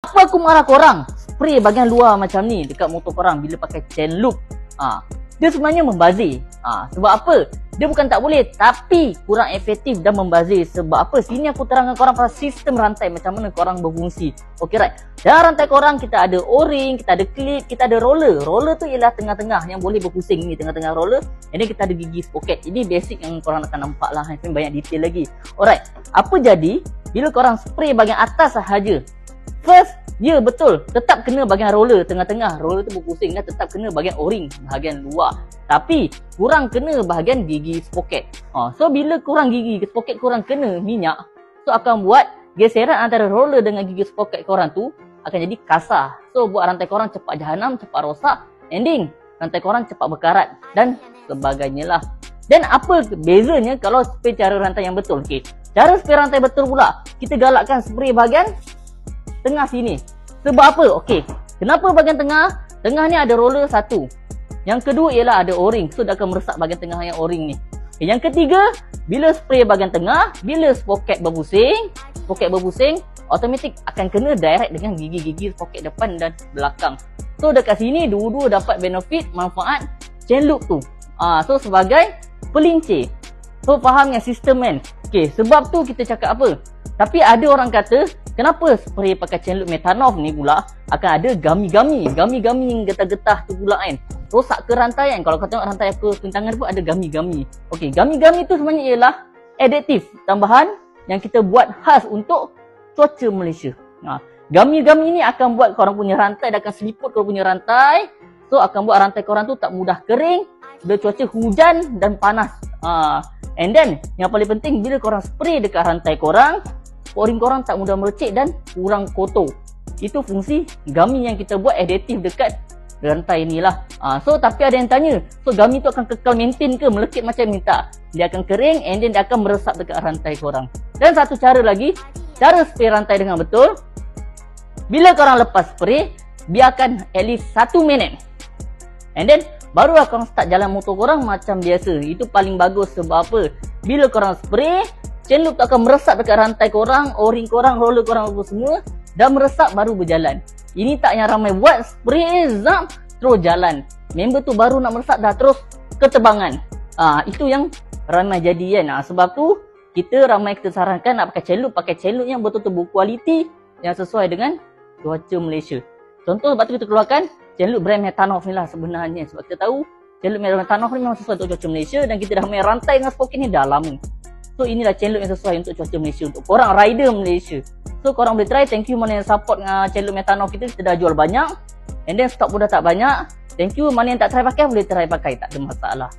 Apa aku marah korang spray bahagian luar macam ni dekat motor korang bila pakai chain loop? Dia sebenarnya membazir. Sebab apa? Dia bukan tak boleh, tapi kurang efektif dan membazir. Sebab apa? Sini aku terangkan korang pasal sistem rantai, macam mana korang berfungsi. Okey, right. Dalam rantai korang kita ada O-ring, kita ada clip, kita ada roller. Roller tu ialah tengah-tengah yang boleh berpusing ni, tengah-tengah roller. Ini kita ada gigi sprocket. Ini basic yang korang akan nampak lah. Ini banyak detail lagi. Alright. Apa jadi bila korang spray bahagian atas sahaja? First, ya betul, tetap kena bahagian roller tengah-tengah. Roller tu berpusing kan, tetap kena bahagian O-ring, bahagian luar. Tapi kurang kena bahagian gigi sprocket. So bila kurang gigi sprocket korang kena minyak, so akan buat geseran antara roller dengan gigi sprocket korang tu akan jadi kasar. So buat rantai korang cepat jahanam, cepat rosak, ending rantai korang cepat berkarat dan sebagainya lah. Dan apa bezanya kalau spray cara rantai yang betul? Okey, cara spray rantai betul pula, kita galakkan spray bahagian tengah sini. Sebab apa? Okey, kenapa bahagian tengah? Tengah ni ada roller satu. Yang kedua ialah ada O-ring. So dia akan meresap bahagian tengah yang O-ring ni. Okay, yang ketiga, bila spray bahagian tengah, bila sprocket berpusing, automatik akan kena direct dengan gigi-gigi sprocket depan dan belakang. So dekat sini dua-dua dapat benefit, manfaat chain loop tu. So sebagai pelincir. So faham yang sistem kan? Okay, sebab tu kita cakap apa? Tapi ada orang kata, kenapa spray pakai chain loop metanol ni pula akan ada gami-gami yang getah-getah tu pula kan? Rosak ke rantai kan? Kalau kau tengok rantai aku pintangan pun ada gami-gami. Okey, gami-gami tu sebenarnya ialah additif tambahan yang kita buat khas untuk cuaca Malaysia. Gami-gami ni akan buat korang punya rantai, dia akan seliput korang punya rantai. So akan buat rantai korang tu tak mudah kering bila cuaca hujan dan panas. And then yang paling penting, bila korang spray dekat rantai korang, O-ring korang tak mudah merecik dan kurang kotor. Itu fungsi gami yang kita buat additif dekat rantai ni lah. So tapi ada yang tanya, so gami tu akan kekal maintain ke, melekit macam ni? Tak. Dia akan kering and then dia akan meresap dekat rantai korang. Dan satu cara lagi, cara spray rantai dengan betul, bila korang lepas spray, biarkan at least 1 minit. And then barulah korang start jalan motor korang macam biasa. Itu paling bagus. Sebab apa? Bila korang spray, chain loop tu akan meresap dekat rantai korang, O-ring korang, roller korang apa semua, dah meresap baru berjalan. Ini tak yang ramai buat spray zap terus jalan. Member tu baru nak meresap dah terus ketebangan. Itu yang ramai jadi kan. Sebab tu kita ramai kita sarankan nak pakai chain loop yang betul-betul berkualiti, yang sesuai dengan cuaca Malaysia. Contoh sebab tu kita keluarkan chain loop brand Metanov ni lah sebenarnya. Sebab kita tahu chain loop Metanov ni memang sesuai untuk cuaca Malaysia dan kita dah main rantai dengan sprocket ni dah lama. So inilah chain loop yang sesuai untuk cuaca Malaysia, untuk korang rider Malaysia. So korang boleh try. Thank you mana yang support chain loop Metanov kita dah jual banyak. And then stock pun dah tak banyak. Thank you mana yang tak try pakai, boleh try pakai, tak ada masalah.